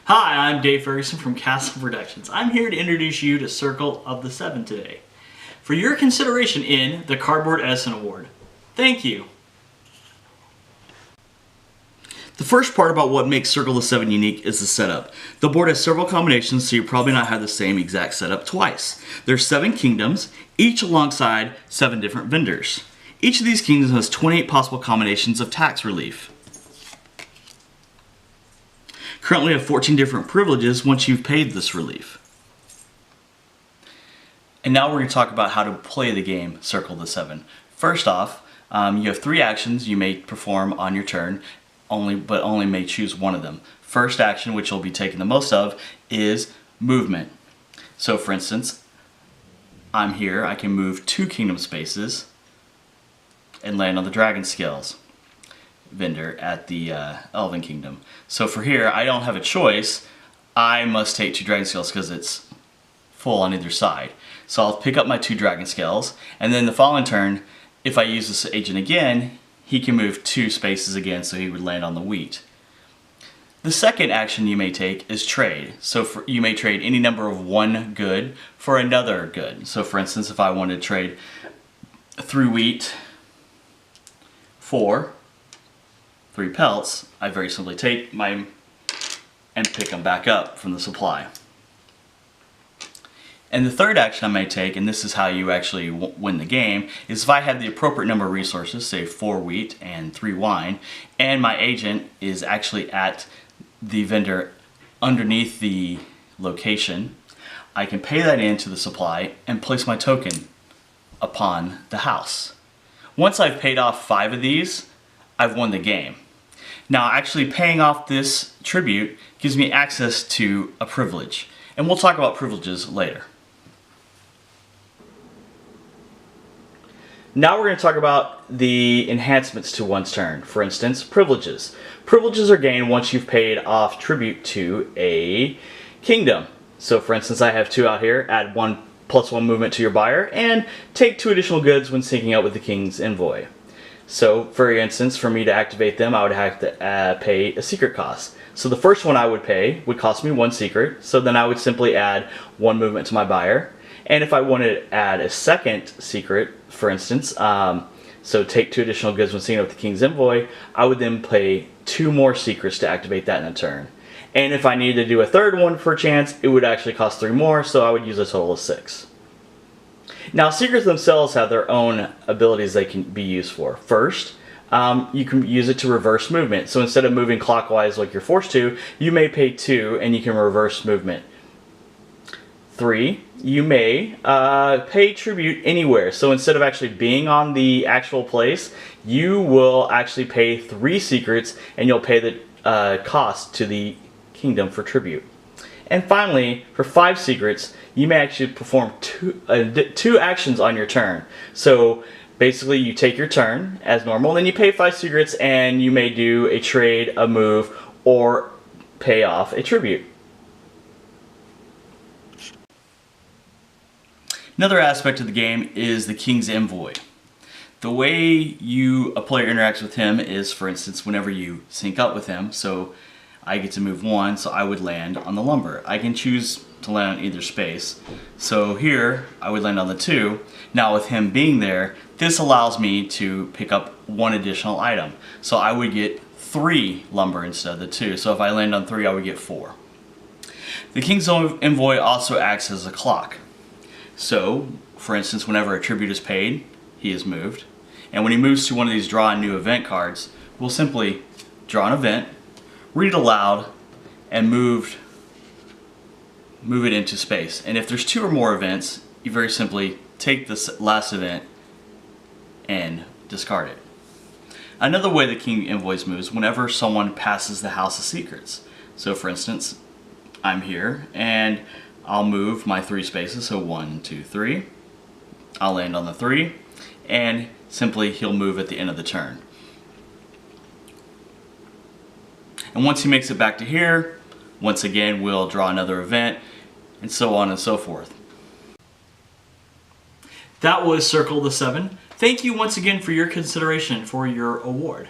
Hi, I'm Dave Ferguson from Castle Productions. I'm here to introduce you to Circle of the Seven today for your consideration in the Cardboard Edison Award. Thank you. The first part about what makes Circle of the Seven unique is the setup. The board has several combinations, so you probably not have the same exact setup twice. There's 7 kingdoms, each alongside 7 different vendors. Each of these kingdoms has 28 possible combinations of tax relief. Currently have 14 different privileges once you've paid this relief. And now we're going to talk about how to play the game Circle of the Seven. First off, you have 3 actions you may perform on your turn, but only may choose one of them. First action, which you'll be taking the most of, is movement. So for instance, I'm here, I can move 2 kingdom spaces and land on the Dragon Scales vendor at the Elven Kingdom. So for here, I don't have a choice. I must take 2 Dragon Scales because it's full on either side. So I'll pick up my 2 Dragon Scales, and then the following turn, if I use this agent again, he can move 2 spaces again, so he would land on the wheat. The second action you may take is trade. So you may trade any number of 1 good for another good. So for instance, if I wanted to trade 3 wheat for 3 pelts, I very simply take my and pick them back up from the supply. And the third action I may take, and this is how you actually win the game, is if I have the appropriate number of resources, say 4 wheat and 3 wine, and my agent is actually at the vendor underneath the location, I can pay that into the supply and place my token upon the house. Once I've paid off 5 of these, I've won the game. Now actually paying off this tribute gives me access to a privilege, and we'll talk about privileges later. Now we're going to talk about the enhancements to one's turn. For instance, privileges. Privileges are gained once you've paid off tribute to a kingdom. So for instance, I have 2 out here. Add 1+1 movement to your buyer and take 2 additional goods when syncing up with the King's Envoy. So for instance, for me to activate them, I would have to pay a secret cost. So the first one I would pay would cost me 1 secret, so then I would simply add 1 movement to my buyer. And if I wanted to add a second secret, for instance, so take 2 additional goods when syncing up with the King's Envoy, I would then pay 2 more secrets to activate that in a turn. And if I needed to do a third one for a chance, it would actually cost 3 more, so I would use a total of 6. Now, secrets themselves have their own abilities they can be used for. First, you can use it to reverse movement. So instead of moving clockwise like you're forced to, you may pay 2 and you can reverse movement. 3, you may pay tribute anywhere. So instead of actually being on the actual place, you will actually pay 3 secrets and you'll pay the cost to the kingdom for tribute. And finally, for 5 secrets, you may actually perform 2 actions on your turn. So basically you take your turn as normal, then you pay 5 secrets and you may do a trade, a move, or pay off a tribute. Another aspect of the game is the King's Envoy. The way a player interacts with him is, for instance, whenever you sync up with him, so I get to move 1, so I would land on the lumber. I can choose to land on either space. So here, I would land on the 2. Now with him being there, this allows me to pick up 1 additional item. So I would get 3 lumber instead of the 2. So if I land on 3, I would get 4. The King's Envoy also acts as a clock. So, for instance, whenever a tribute is paid, he is moved. And when he moves to one of these draw a new event cards, we'll simply draw an event, read it aloud, and move it into space. And if there's 2 or more events, you very simply take this last event and discard it. Another way the King Envoys moves whenever someone passes the House of Secrets. So for instance, I'm here and I'll move my 3 spaces, so 1, 2, 3. I'll land on the 3, and simply he'll move at the end of the turn. And once he makes it back to here, once again we'll draw another event, and so on and so forth. That was Circle of the Seven. Thank you once again for your consideration for your award.